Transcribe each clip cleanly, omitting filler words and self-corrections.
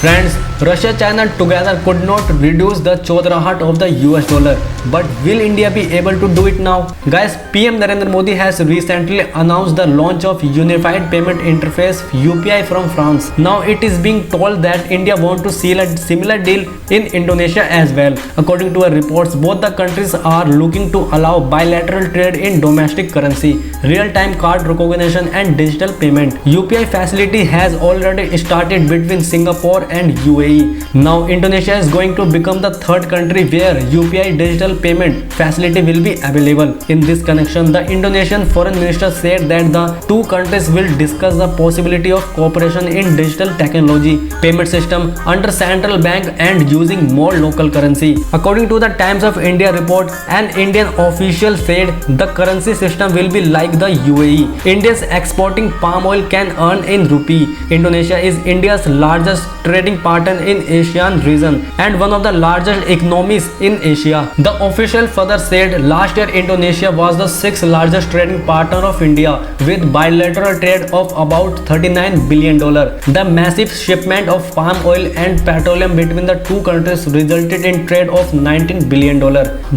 Friends, Russia-China together could not reduce the chodrahat of the US dollar. But will India be able to do it now? Guys, PM Narendra Modi has recently announced the launch of Unified Payment Interface UPI from France. Now it is being told that India wants to seal a similar deal in Indonesia as well. According to reports, both the countries are looking to allow bilateral trade in domestic currency, real-time card recognition and digital payment. UPI facility has already started between Singapore and UAE. Now Indonesia is going to become the third country where UPI digital payment facility will be available. In this connection, the Indonesian foreign minister said that the two countries will discuss the possibility of cooperation in digital technology, payment system under central bank and using more local currency. According to the Times of India report, an Indian official said the currency system will be like the UAE. Indians exporting palm oil can earn in rupee. Indonesia is India's largest trading partner in Asian region and one of the largest economies in Asia. The official further said last year Indonesia was the sixth largest trading partner of India with bilateral trade of about $39 billion. The massive shipment of palm oil and petroleum between the two countries resulted in trade of $19 billion.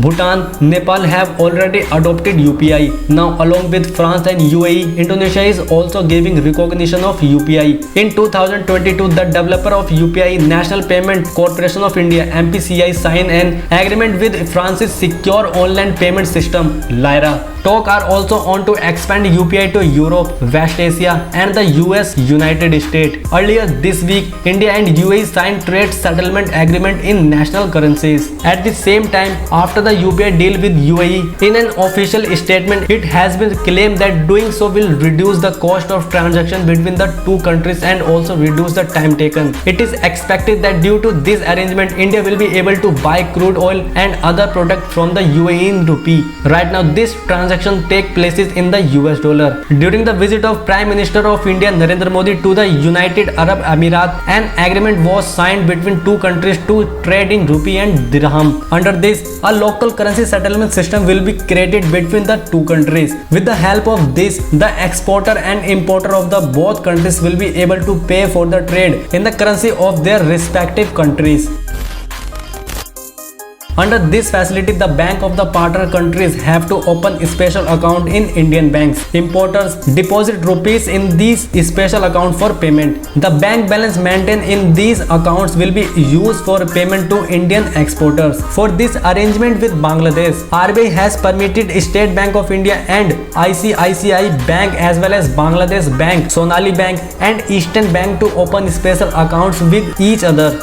Bhutan, Nepal have already adopted UPI. Now along with France and UAE, Indonesia is also giving recognition of UPI. In 2022, the developer of UPI, National Payment Corporation of India (NPCI), signed an agreement with France's secure online payment system Lyra. Talks are also on to expand UPI to Europe, West Asia and the US, United States. Earlier this week, India and UAE signed trade settlement agreement in national currencies. At the same time, after the UPI deal with UAE, in an official statement, it has been claimed that doing so will reduce the cost of transaction between the two countries and also reduce the time taken. It is expected that due to this arrangement, India will be able to buy crude oil and other products from the UAE in rupee. Right now, this transaction take places in the US dollar. During the visit of Prime Minister of India Narendra Modi to the United Arab Emirates, an agreement was signed between two countries to trade in rupee and dirham. Under this, a local currency settlement system will be created between the two countries. With the help of this, the exporter and importer of the both countries will be able to pay for the trade in the currency of their respective countries. Under this facility, the bank of the partner countries have to open a special account in Indian banks. Importers deposit rupees in these special accounts for payment. The bank balance maintained in these accounts will be used for payment to Indian exporters. For this arrangement with Bangladesh, RBI has permitted State Bank of India and ICICI Bank as well as Bangladesh Bank, Sonali Bank and Eastern Bank to open special accounts with each other.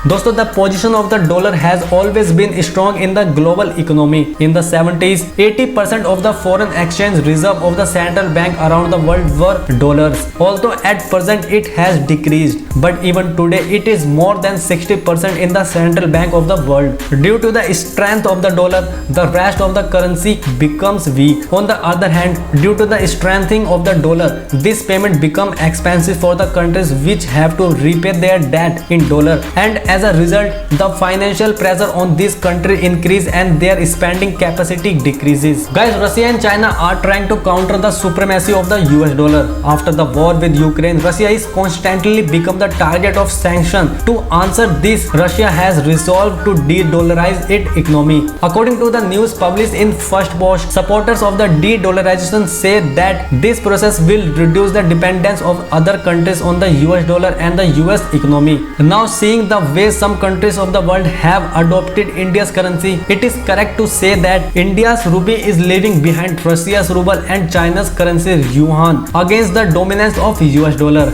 दोस्तों, the position of the dollar has always been strong in the global economy. In the 70s, 80% of the foreign exchange reserve of the central bank around the world were dollars. Although at present it has decreased, but even today it is more than 60% in the central bank of the world. Due to the strength of the dollar, the rest of the currency becomes weak. On the other hand, due to the strengthening of the dollar, this payment become expensive for the countries which have to repay their debt in dollar, and as a result, the financial pressure on this country increase and their spending capacity decreases. Guys, Russia and China are trying to counter the supremacy of the US dollar. After the war with Ukraine, Russia is constantly become the target of sanction. To answer this, Russia has resolved to de-dollarize its economy. According to the news published in First Post, supporters of the de-dollarization say that this process will reduce the dependence of other countries on the US dollar and the US economy. Now, seeing the way some countries of the world have adopted India's currency, it is correct to say that India's rupee is leaving behind Russia's ruble and China's currency yuan against the dominance of US dollar.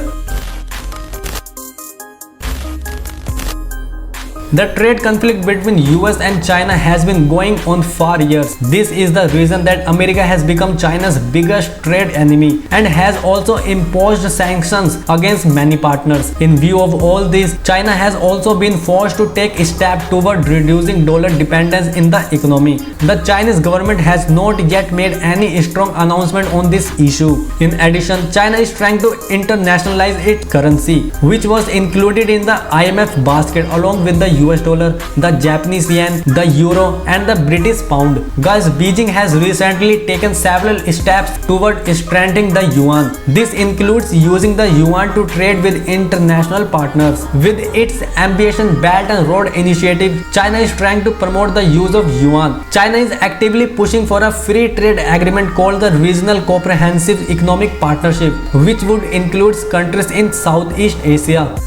The trade conflict between US and China has been going on for years. This is the reason that America has become China's biggest trade enemy and has also imposed sanctions against many partners. In view of all this, China has also been forced to take a step toward reducing dollar dependence in the economy. The Chinese government has not yet made any strong announcement on this issue. In addition, China is trying to internationalize its currency, which was included in the IMF basket along with the US dollar, the Japanese yen, the euro and the British pound. Guys, Beijing has recently taken several steps toward strengthening the yuan. This includes using the yuan to trade with international partners. With its ambitious Belt and Road Initiative, China is trying to promote the use of yuan. China is actively pushing for a free trade agreement called the Regional Comprehensive Economic Partnership, which would include countries in Southeast Asia.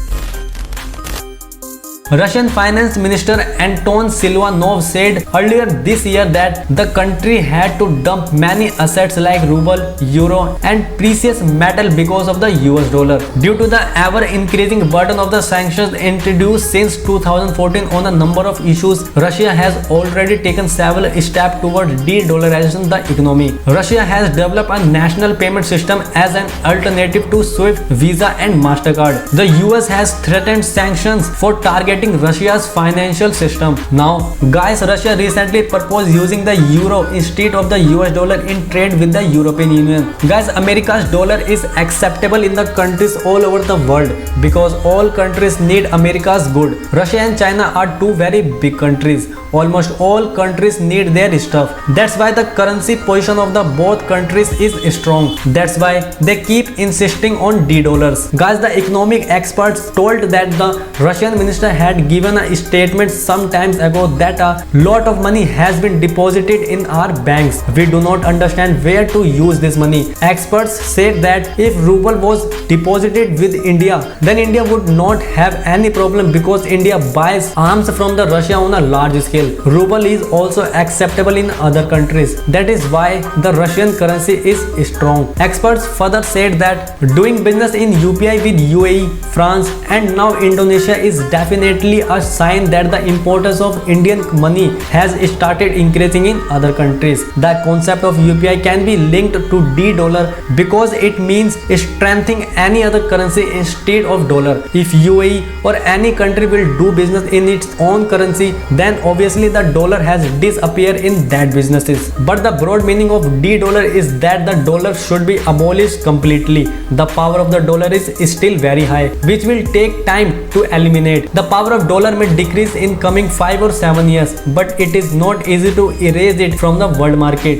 Russian Finance Minister Anton Silvanov said earlier this year that the country had to dump many assets like ruble, euro and precious metal because of the US dollar. Due to the ever-increasing burden of the sanctions introduced since 2014 on a number of issues, Russia has already taken several steps towards de-dollarization the economy. Russia has developed a national payment system as an alternative to SWIFT, Visa and MasterCard. The US has threatened sanctions for targeting Russia's financial system. Now, guys, Russia recently proposed using the euro instead of the US dollar in trade with the European Union. Guys, America's dollar is acceptable in the countries all over the world because all countries need America's good. Russia and China are two very big countries. Almost all countries need their stuff. That's why the currency position of the both countries is strong. That's why they keep insisting on D-dollars. Guys, the economic experts told that the Russian minister had given a statement some times ago that a lot of money has been deposited in our banks. We do not understand where to use this money. Experts said that if ruble was deposited with India, then India would not have any problem because India buys arms from the Russia on a large scale. Ruble is also acceptable in other countries. That is why the Russian currency is strong. Experts further said that doing business in UPI with UAE, France and now Indonesia is definitely a sign that the importance of Indian money has started increasing in other countries. The concept of UPI can be linked to D-dollar because it means strengthening any other currency instead of dollar. If UAE or any country will do business in its own currency, then obviously the dollar has disappeared in that businesses. But the broad meaning of D-dollar is that the dollar should be abolished completely. The power of the dollar is still very high, which will take time to eliminate. The power of dollar may decrease in coming 5 or 7 years, but it is not easy to erase it from the world market.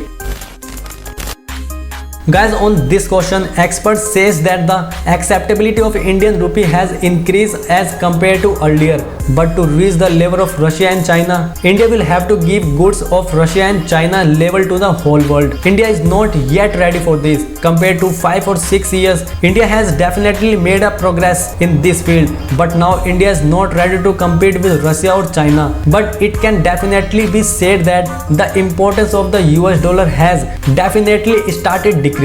Guys, on this question, experts says that the acceptability of Indian rupee has increased as compared to earlier. But to reach the level of Russia and China, India will have to give goods of Russia and China level to the whole world. India is not yet ready for this. Compared to 5 or 6 years, India has definitely made a progress in this field. But now India is not ready to compete with Russia or China. But it can definitely be said that the importance of the US dollar has definitely started decreasing.